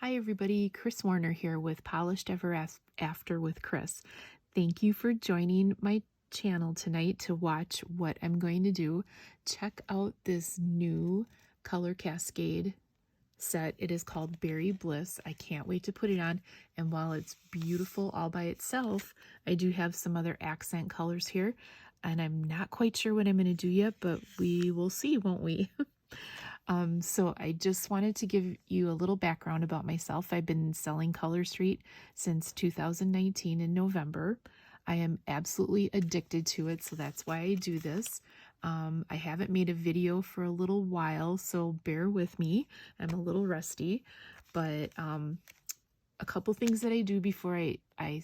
Hi everybody, Chris Warner here with Polished Ever After with Chris. Thank you for joining my channel tonight to watch what I'm going to do. Check out this new Color Cascade set. It is called Berry Bliss. I can't wait to put it on, and while it's beautiful all by itself, I do have some other accent colors here, and I'm not quite sure what I'm going to do yet, but we will see, won't we? So I just wanted to give you a little background about myself. I've been selling Color Street since 2019 in November. I am absolutely addicted to it, so that's why I do this. I haven't made a video for a little while, so bear with me. I'm a little rusty, but a couple things that I do before I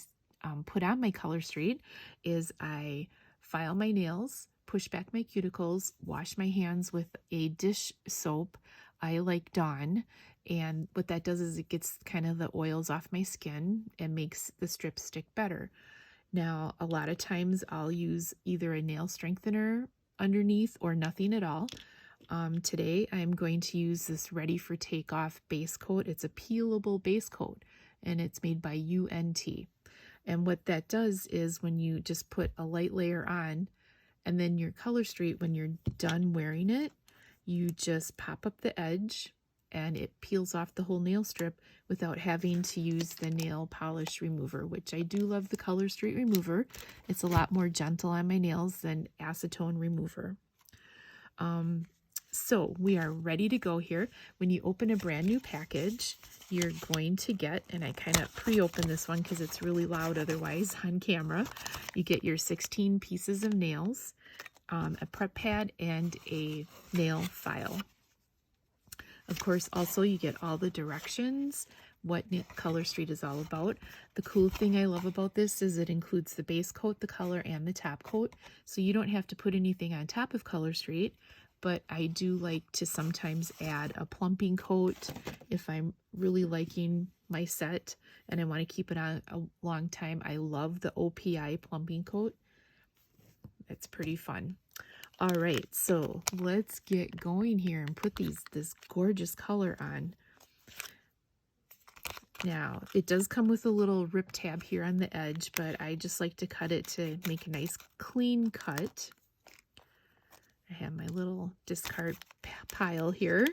put on my Color Street is I file my nails, push back my cuticles, wash my hands with a dish soap. I like Dawn, and what that does is it gets kind of the oils off my skin and makes the strips stick better. Now, a lot of times I'll use either a nail strengthener underneath or nothing at all. Today I'm going to use this Ready for Takeoff base coat. It's a peelable base coat, and it's made by UNT. And what that does is when you just put a light layer on, and then your Color Street, when you're done wearing it, you just pop up the edge and it peels off the whole nail strip without having to use the nail polish remover, which I do love the Color Street remover. It's a lot more gentle on my nails than acetone remover. So we are ready to go here. When you open a brand new package, you're going to get, and I kind of pre-open this one because it's really loud otherwise on camera, you get your 16 pieces of nails, a prep pad, and a nail file. Of course, also you get all the directions, what Color Street is all about. The cool thing I love about this is it includes the base coat, the color, and the top coat, so you don't have to put anything on top of Color Street. But I do like to sometimes add a plumping coat if I'm really liking my set and I want to keep it on a long time. I love the OPI plumping coat. It's pretty fun. All right, so let's get going here and put this gorgeous color on. Now, it does come with a little rip tab here on the edge, but I just like to cut it to make a nice clean cut. I have my little discard pile here.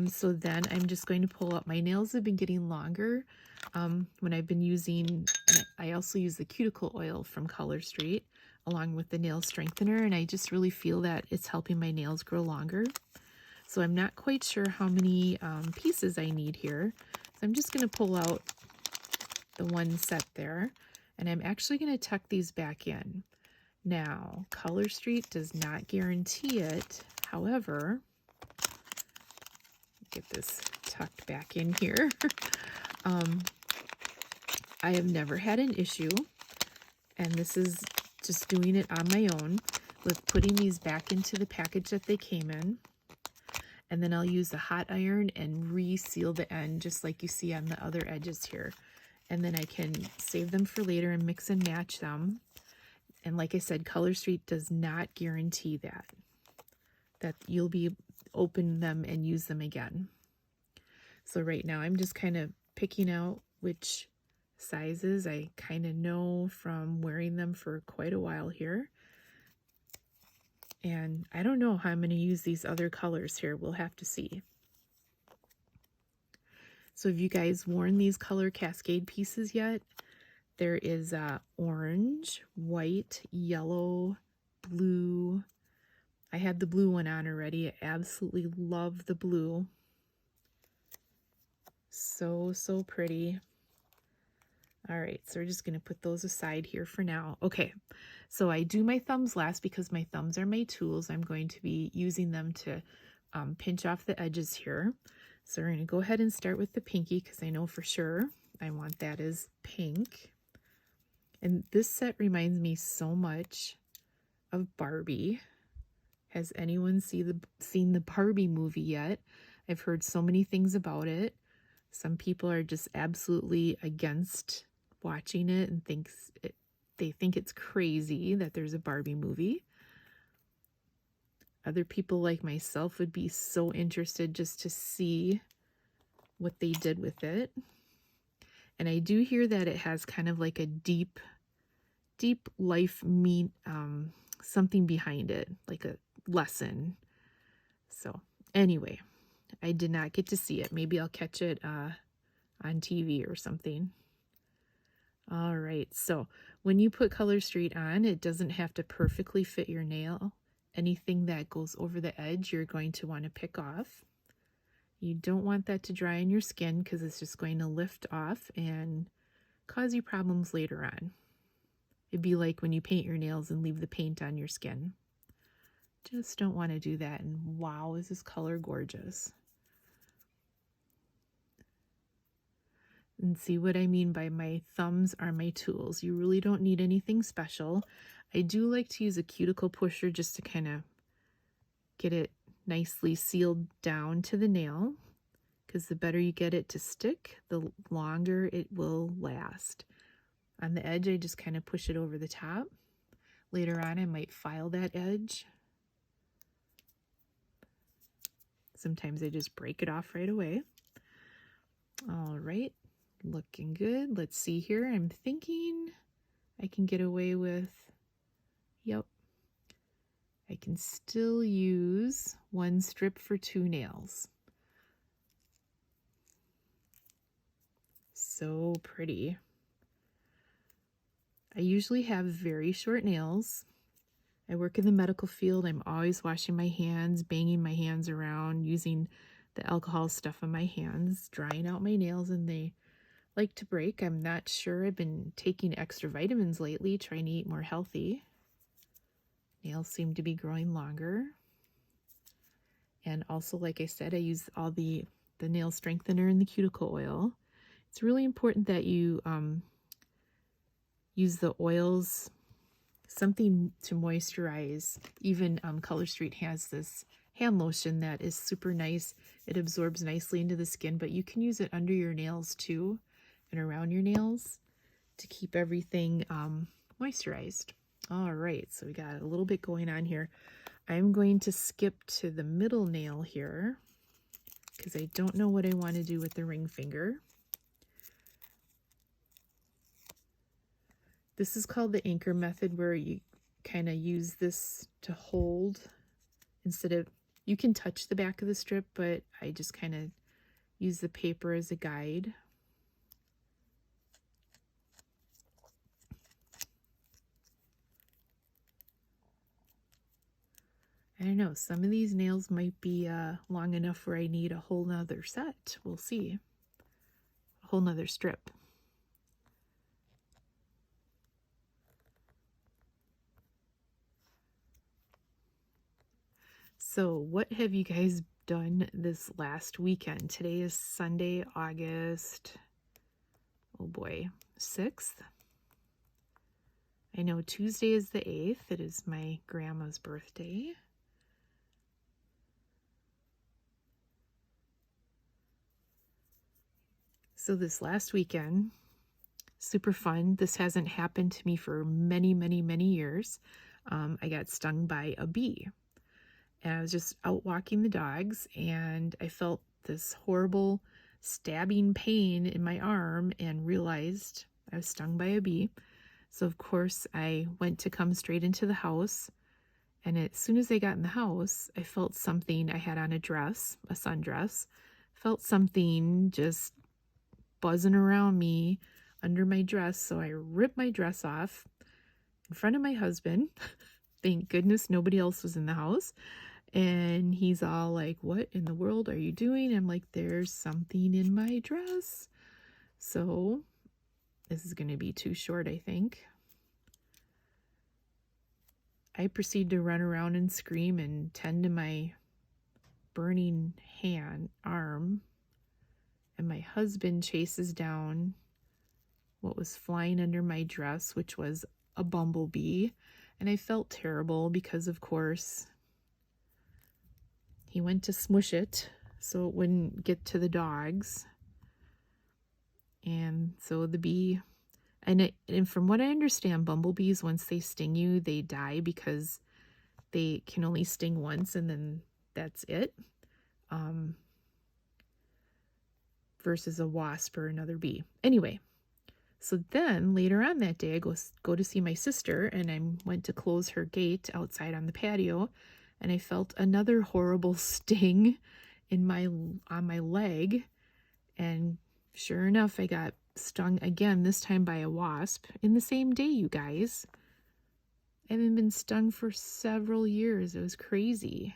So then I'm just going to pull up. My nails have been getting longer when I've been using, I also use the cuticle oil from Color Street along with the nail strengthener, and I just really feel that it's helping my nails grow longer. So I'm not quite sure how many pieces I need here. So I'm just going to pull out the one set there, and I'm actually going to tuck these back in. Now, Color Street does not guarantee it. However, get this tucked back in here. I have never had an issue, and this is just doing it on my own with putting these back into the package that they came in. And then I'll use a hot iron and reseal the end just like you see on the other edges here. And then I can save them for later and mix and match them. And like I said, Color Street does not guarantee that you'll be open them and use them again. So right now I'm just kind of picking out which sizes. I kind of know from wearing them for quite a while here. And I don't know how I'm going to use these other colors here. We'll have to see. So have you guys worn these Color Cascade pieces yet? There is orange, white, yellow, blue. I had the blue one on already. I absolutely love the blue. So, so pretty. All right, so we're just going to put those aside here for now. Okay, so I do my thumbs last because my thumbs are my tools. I'm going to be using them to pinch off the edges here. So we're going to go ahead and start with the pinky because I know for sure I want that as pink. And this set reminds me so much of Barbie. Has anyone seen the Barbie movie yet? I've heard so many things about it. Some people are just absolutely against watching it and they think it's crazy that there's a Barbie movie. Other people like myself would be so interested just to see what they did with it. And I do hear that it has kind of like a deep life something behind it, like a lesson. So anyway, I did not get to see it. Maybe I'll catch it on TV or something. All right, so when you put Color Street on, it doesn't have to perfectly fit your nail. Anything that goes over the edge, you're going to want to pick off. You don't want that to dry on your skin because it's just going to lift off and cause you problems later on. It'd be like when you paint your nails and leave the paint on your skin. Just don't want to do that. And wow, is this color gorgeous. And see what I mean by my thumbs are my tools. You really don't need anything special. I do like to use a cuticle pusher just to kind of get it nicely sealed down to the nail, because the better you get it to stick, the longer it will last. On the edge, I just kind of push it over the top. Later on, I might file that edge. Sometimes I just break it off right away. All right, looking good. Let's see here. I'm thinking I can get away with, yep, I can still use one strip for 2 nails. So pretty. I usually have very short nails. I work in the medical field. I'm always washing my hands, banging my hands around, using the alcohol stuff on my hands, drying out my nails, and they like to break. I'm not sure. I've been taking extra vitamins lately, trying to eat more healthy. Nails seem to be growing longer. And also, like I said, I use all the nail strengthener and the cuticle oil. It's really important that you use the oils, something to moisturize. Even Color Street has this hand lotion that is super nice. It absorbs nicely into the skin, but you can use it under your nails too and around your nails to keep everything moisturized. All right, so we got a little bit going on here. I'm going to skip to the middle nail here because I don't know what I want to do with the ring finger. This is called the anchor method, where you kind of use this to hold instead of, you can touch the back of the strip, but I just kind of use the paper as a guide. I don't know, some of these nails might be long enough where I need a whole nother set. We'll see. A whole nother strip. So what have you guys done this last weekend? Today is Sunday, August, oh boy, 6th. I know Tuesday is the 8th. It is my grandma's birthday. So this last weekend, super fun. This hasn't happened to me for many, many, many years. I got stung by a bee. And I was just out walking the dogs, and I felt this horrible stabbing pain in my arm and realized I was stung by a bee. So of course I went to come straight into the house, and as soon as I got in the house, I felt something. I had on a dress, a sundress, felt something just buzzing around me under my dress. So I ripped my dress off in front of my husband. Thank goodness nobody else was in the house. And he's all like, "What in the world are you doing?" I'm like, "There's something in my dress." So this is going to be too short, I think. I proceed to run around and scream and tend to my burning arm. And my husband chases down what was flying under my dress, which was a bumblebee. And I felt terrible because, of course, he went to smush it so it wouldn't get to the dogs. And so the bee, and from what I understand, bumblebees, once they sting you, they die because they can only sting once and then that's it. versus a wasp or another bee. Anyway, so then later on that day, I go to see my sister, and I went to close her gate outside on the patio, and I felt another horrible sting on my leg, and sure enough, I got stung again, this time by a wasp in the same day, you guys. I haven't been stung for several years. It was crazy.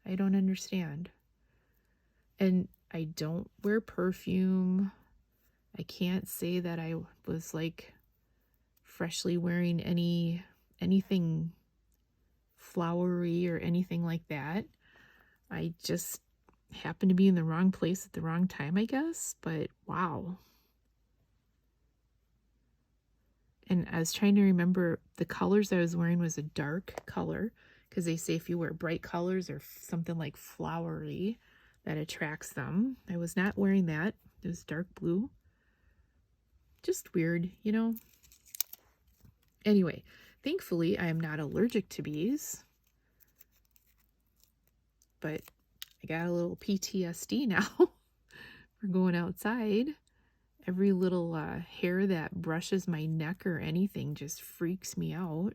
I don't understand. And I don't wear perfume. I can't say that I was like freshly wearing anything flowery or anything like that. I just happened to be in the wrong place at the wrong time, I guess. But wow. And I was trying to remember, the colors I was wearing was a dark color, because they say if you wear bright colors or something like flowery, that attracts them. I was not wearing that. It was dark blue. Just weird, you know? Anyway, thankfully, I am not allergic to bees. But I got a little PTSD now for going outside. Every little hair that brushes my neck or anything just freaks me out,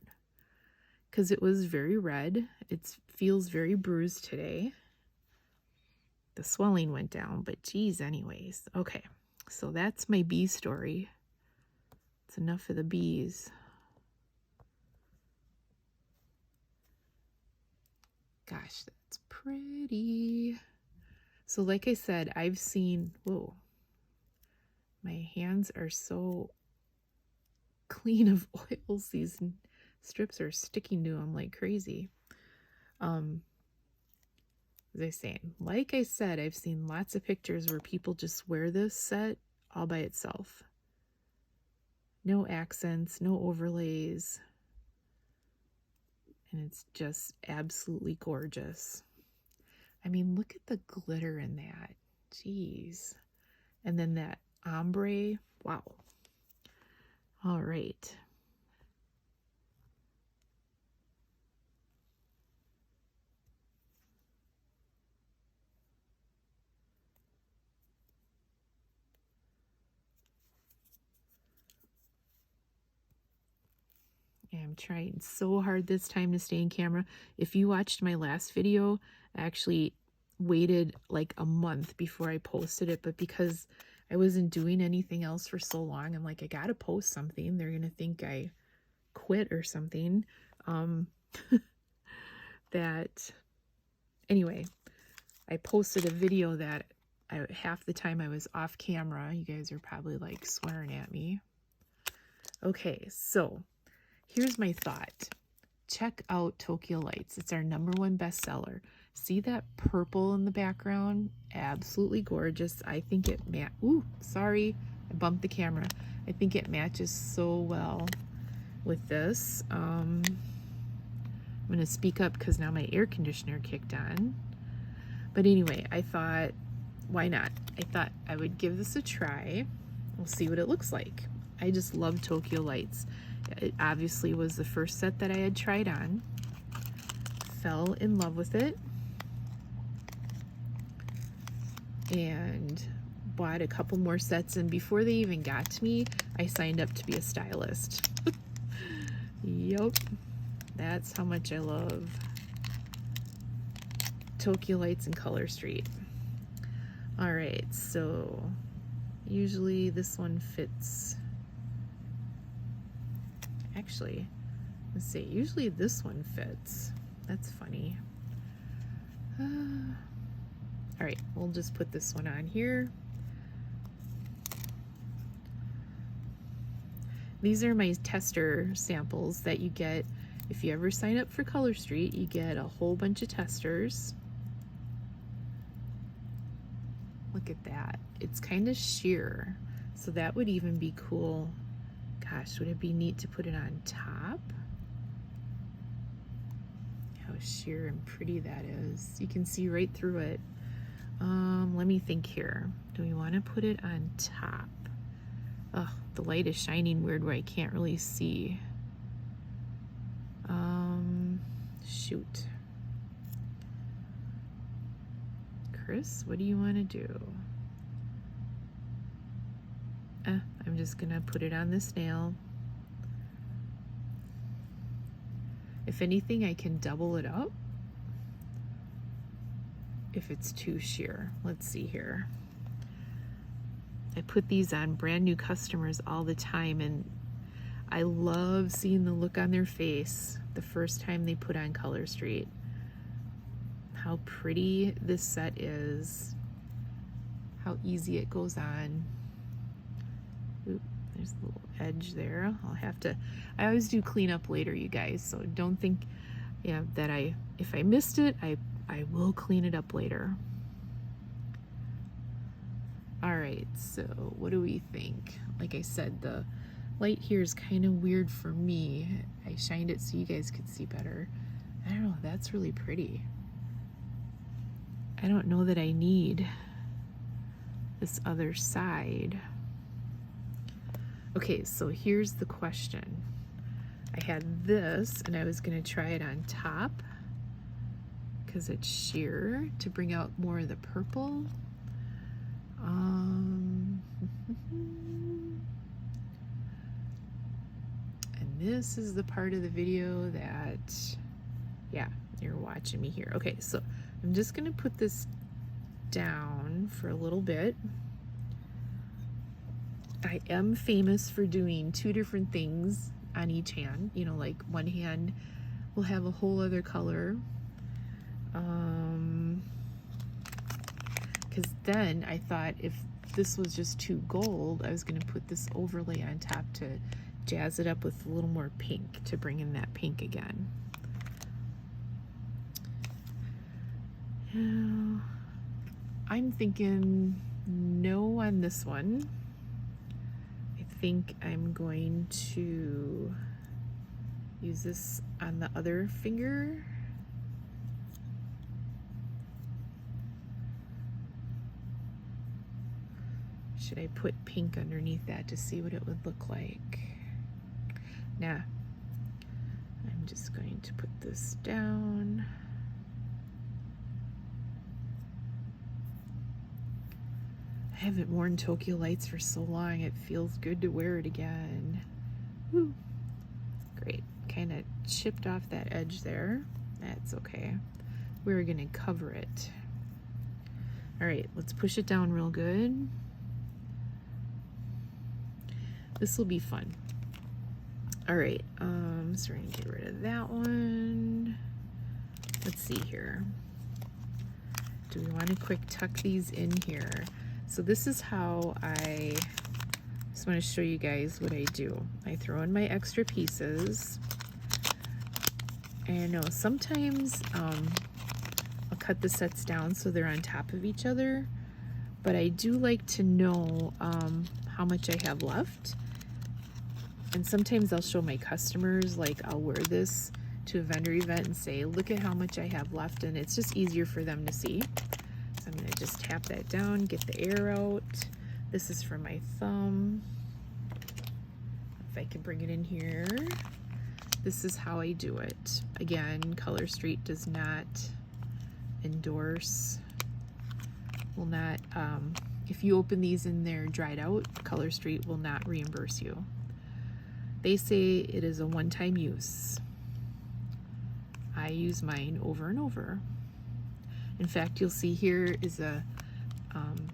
because it was very red. It feels very bruised today. The swelling went down, but geez, anyways. Okay, so that's my bee story. It's enough of the bees. Gosh, that's pretty. So like I said, I've seen, whoa, my hands are so clean of oils. These strips are sticking to them like crazy. As I said, I've seen lots of pictures where people just wear this set all by itself. No accents, no overlays. And it's just absolutely gorgeous. I mean, look at the glitter in that. Jeez. And then that ombre. Wow. All right. I'm trying so hard this time to stay in camera. If you watched my last video, I actually waited like a month before I posted it, but because I wasn't doing anything else for so long, I'm like, I gotta post something. They're gonna think I quit or something. Anyway, I posted a video that half the time I was off camera. You guys are probably like swearing at me. Okay, so here's my thought. Check out Tokyo Lights. It's our #1 bestseller. See that purple in the background? Absolutely gorgeous. I think it ooh, sorry, I bumped the camera. I think it matches so well with this. I'm gonna speak up because now my air conditioner kicked on. But anyway, I thought, why not? I thought I would give this a try. We'll see what it looks like. I just love Tokyo Lights. It obviously was the first set that I had tried on. Fell in love with it. And bought a couple more sets, and before they even got to me, I signed up to be a stylist. Yup. That's how much I love Tokyo Lights and Color Street. All right, so usually this one fits. Actually, let's see, usually this one fits. That's funny. All right, we'll just put this one on here. These are my tester samples that you get if you ever sign up for Color Street. You get a whole bunch of testers. Look at that. It's kind of sheer, so that would even be cool. Gosh, would it be neat to put it on top? How sheer and pretty that is. You can see right through it. Let me think here. Do we want to put it on top? Oh, the light is shining weird where I can't really see. Shoot. Chris, what do you want to do? I'm just gonna put it on this nail. If anything, I can double it up if it's too sheer. Let's see here. I put these on brand new customers all the time, and I love seeing the look on their face the first time they put on Color Street. How pretty this set is, how easy it goes on. Oop, there's a little edge there. I always do clean up later, you guys, so don't think that if I missed it, I will clean it up later. All right, so what do we think? Like I said, the light here is kind of weird for me. I shined it so you guys could see better. I don't know, that's really pretty. I don't know that I need this other side. Okay, so here's the question. I had this and I was gonna try it on top because it's sheer to bring out more of the purple. And this is the part of the video that, yeah, you're watching me here. Okay, so I'm just gonna put this down for a little bit. I am famous for doing 2 different things on each hand. You know, like one hand will have a whole other color. Because then I thought if this was just too gold, I was going to put this overlay on top to jazz it up with a little more pink to bring in that pink again. Now, I'm thinking no on this one. I think I'm going to use this on the other finger. Should I put pink underneath that to see what it would look like? Nah, I'm just going to put this down. I haven't worn Tokyo Lights for so long, it feels good to wear it again. Woo. Great, kind of chipped off that edge there. That's okay. We're gonna cover it. All right, let's push it down real good. This will be fun. All right, so we're gonna get rid of that one. Let's see here. Do we want to quick tuck these in here? So this is how I just want to show you guys what I do. I throw in my extra pieces. And I know sometimes I'll cut the sets down so they're on top of each other, but I do like to know how much I have left. And sometimes I'll show my customers, like I'll wear this to a vendor event and say, look at how much I have left, and it's just easier for them to see. So I'm gonna just tap that down, get the air out. This is for my thumb. If I can bring it in here. This is how I do it. Again, Color Street does not endorse, will not, if you open these and they're dried out, Color Street will not reimburse you. They say it is a one-time use. I use mine over and over. In fact, you'll see here is a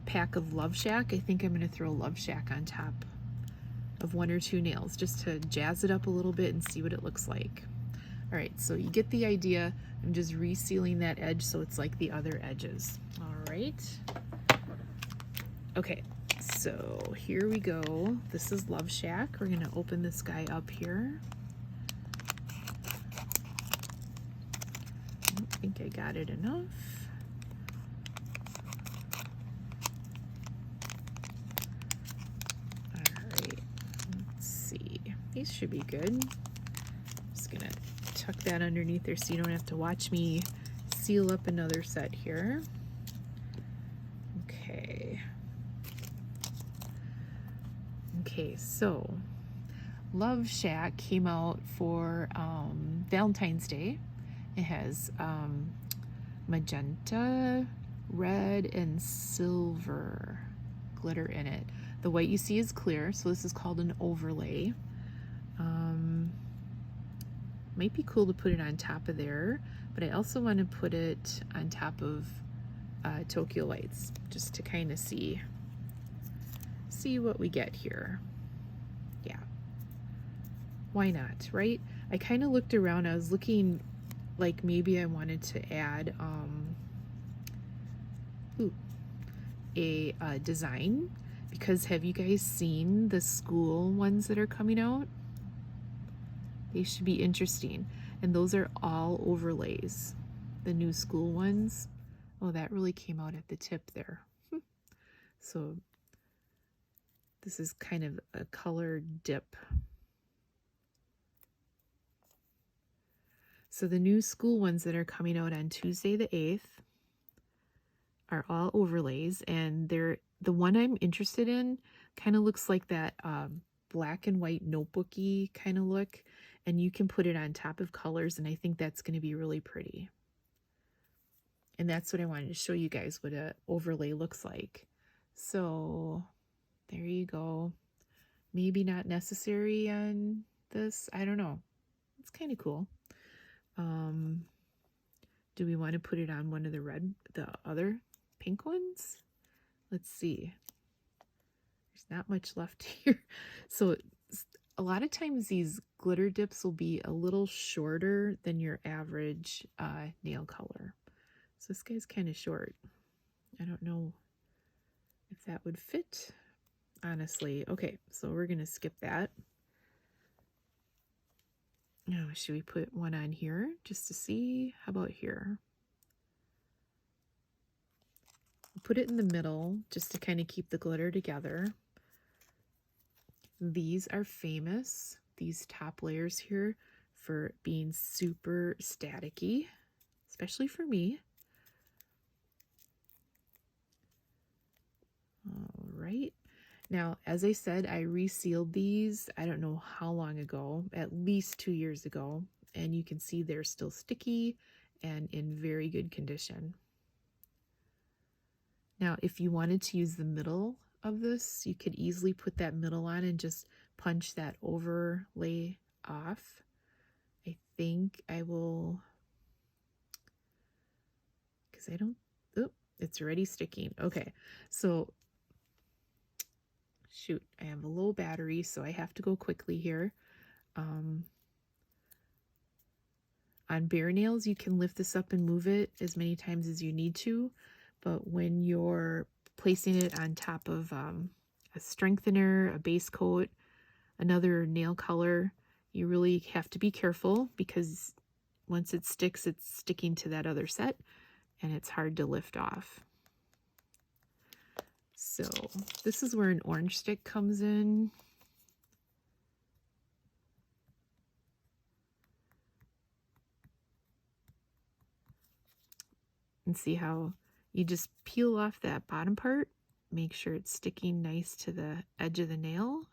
pack of Love Shack. I think I'm gonna throw Love Shack on top of 1 or 2 nails just to jazz it up a little bit and see what it looks like. All right, so you get the idea. I'm just resealing that edge so it's like the other edges. All right. Okay, so here we go. This is Love Shack. We're gonna open this guy up here. I don't think I got it enough. These should be good. Just gonna tuck that underneath there so you don't have to watch me seal up another set here. Okay. Okay, so Love Shack came out for Valentine's Day. It has magenta, red, and silver glitter in it. The white you see is clear, so this is called an overlay. Might be cool to put it on top of there, but I also want to put it on top of Tokyo Lights, just to kind of see what we get here. Yeah, why not, right? I kind of looked around. I was looking like maybe I wanted to add a design, because have you guys seen the school ones that are coming out? They should be interesting, and those are all overlays, the new school ones. Oh, that really came out at the tip there. So this is kind of a color dip. So the new school ones that are coming out on Tuesday the 8th are all overlays, and they're the one I'm interested in kind of looks like that black and white notebooky kind of look, and you can put it on top of colors, and I think that's going to be really pretty. And that's what I wanted to show you guys, what an overlay looks like. So there you go. Maybe not necessary on this, I don't know. It's kind of cool. Do we want to put it on one of the other pink ones? Let's see. There's not much left here. So a lot of times these glitter dips will be a little shorter than your average nail color. So this guy's kind of short. I don't know if that would fit, honestly. Okay, so we're going to skip that. Now, should we put one on here just to see? How about here? Put it in the middle just to kind of keep the glitter together. These are famous, these top layers here, for being super staticky, especially for me. All right. Now, as I said, I resealed these, I don't know how long ago, at least 2 years ago, and you can see they're still sticky and in very good condition. Now, if you wanted to use the middle of this, you could easily put that middle on and just punch that overlay off. I think I will, because I don't, oh, it's already sticking. Okay, so shoot, I have a low battery, so I have to go quickly here. On bare nails, you can lift this up and move it as many times as you need to, but when you're placing it on top of a strengthener, a base coat, another nail color, you really have to be careful, because once it sticks, it's sticking to that other set and it's hard to lift off. So this is where an orange stick comes in. And see how you just peel off that bottom part, make sure it's sticking nice to the edge of the nail.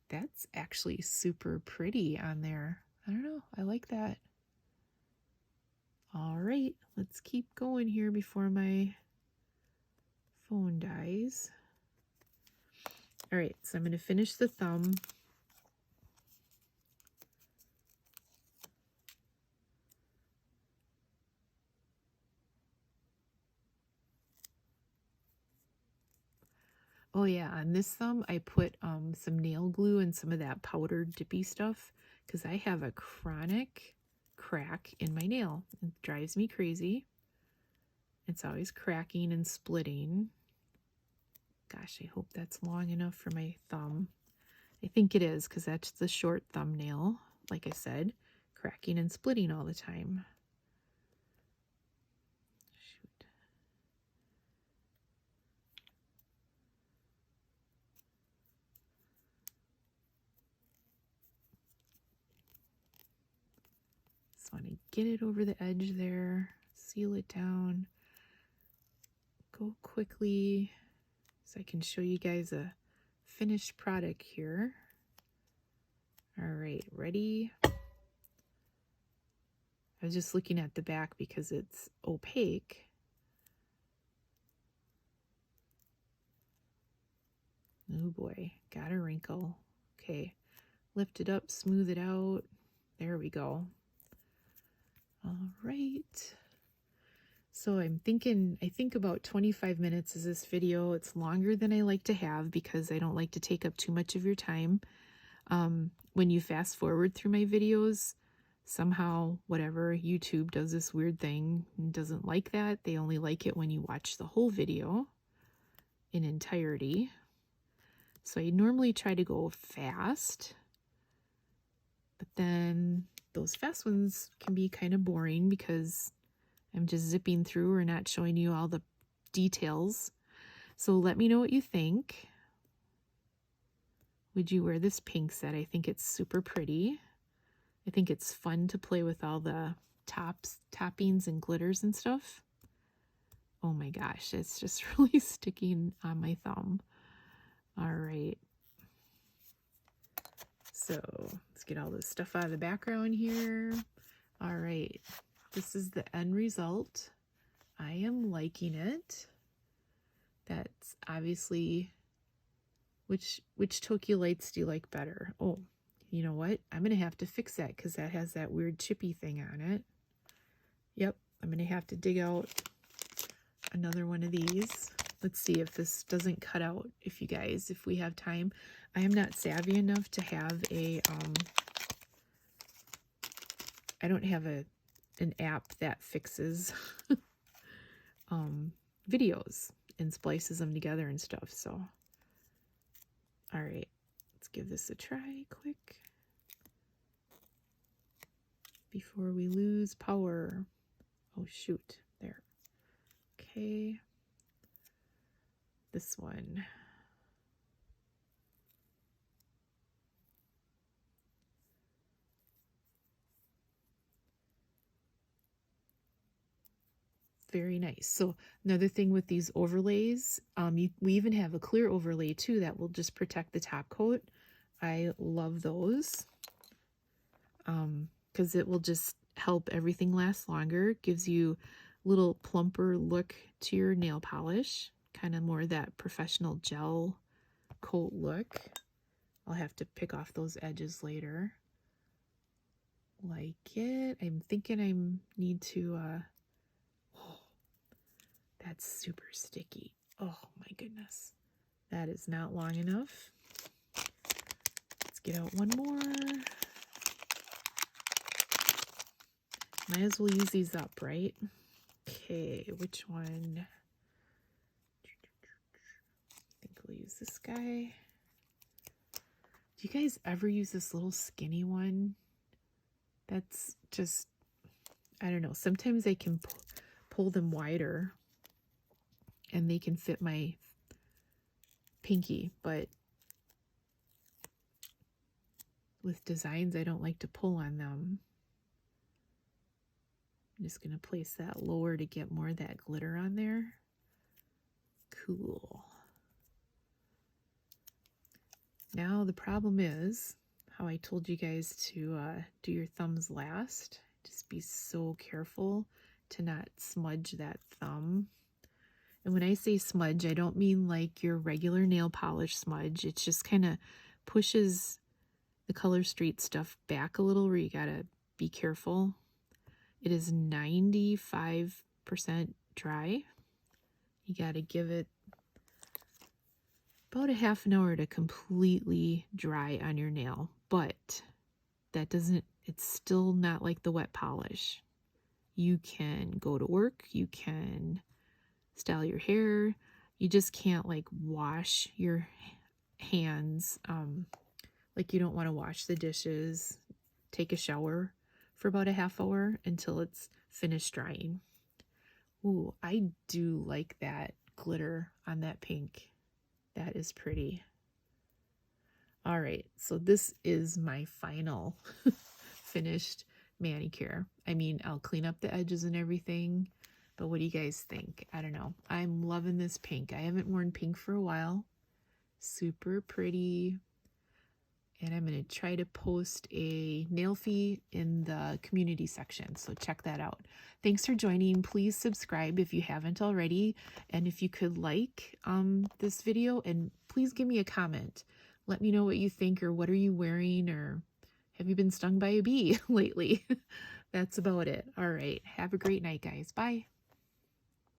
That's actually super pretty on there. I don't know, I like that. All right, let's keep going here before my phone dies. All right, so I'm going to finish the thumb. Oh yeah, on this thumb I put some nail glue and some of that powdered dippy stuff, because I have a chronic crack in my nail. It drives me crazy. It's always cracking and splitting. Gosh, I hope that's long enough for my thumb. I think it is, because that's the short thumbnail, like I said, cracking and splitting all the time. Shoot. Just want to get it over the edge there, seal it down, go quickly so I can show you guys a finished product here. All right, ready? I was just looking at the back because it's opaque. Oh boy, got a wrinkle. Okay, lift it up, smooth it out. There we go. All right. So I think about 25 minutes is this video. It's longer than I like to have because I don't like to take up too much of your time. When you fast forward through my videos, somehow, whatever, YouTube does this weird thing and doesn't like that. They only like it when you watch the whole video in entirety. So I normally try to go fast, but then those fast ones can be kind of boring because I'm just zipping through or not showing you all the details. So let me know what you think. Would you wear this pink set? I think it's super pretty. I think it's fun to play with all the toppings and glitters and stuff. Oh my gosh, it's just really sticking on my thumb. All right. So let's get all this stuff out of the background here. All right. This is the end result. I am liking it. That's obviously, which Tokyo Lights do you like better? Oh, you know what? I'm going to have to fix that because that has that weird chippy thing on it. Yep, I'm going to have to dig out another one of these. Let's see if this doesn't cut out, if we have time. I am not savvy enough to have I don't have an app that fixes videos and splices them together and stuff. So, all right, let's give this a try quick before we lose power. Oh shoot, there. Okay, this one. Very nice. So another thing with these overlays, we even have a clear overlay too that will just protect the top coat. I love those because it will just help everything last longer. Gives you a little plumper look to your nail polish, kind of more that professional gel coat look. I'll have to pick off those edges later. Like it. I'm thinking I need to that's super sticky. Oh my goodness. That is not long enough. Let's get out one more. Might as well use these up, right? Okay, which one? I think we'll use this guy. Do you guys ever use this little skinny one? That's just, I don't know. Sometimes I can pull them wider and they can fit my pinky, but with designs, I don't like to pull on them. I'm just going to place that lower to get more of that glitter on there. Cool. Now the problem is how I told you guys to do your thumbs last. Just be so careful to not smudge that thumb. And when I say smudge, I don't mean like your regular nail polish smudge. It just kind of pushes the Color Street stuff back a little where you gotta be careful. It is 95% dry. You gotta give it about a half an hour to completely dry on your nail, but that doesn't, it's still not like the wet polish. You can go to work, you can style your hair, you just can't like wash your hands, like you don't want to wash the dishes, take a shower for about a half hour until it's finished drying. Ooh, I do like that glitter on that pink. That is pretty. All right, so this is my final finished manicure. I mean, I'll clean up the edges and everything, but what do you guys think? I don't know. I'm loving this pink. I haven't worn pink for a while. Super pretty. And I'm going to try to post a nail fee in the community section, so check that out. Thanks for joining. Please subscribe if you haven't already, and if you could like this video, and please give me a comment. Let me know what you think, or what are you wearing, or have you been stung by a bee lately? That's about it. All right. Have a great night, guys. Bye.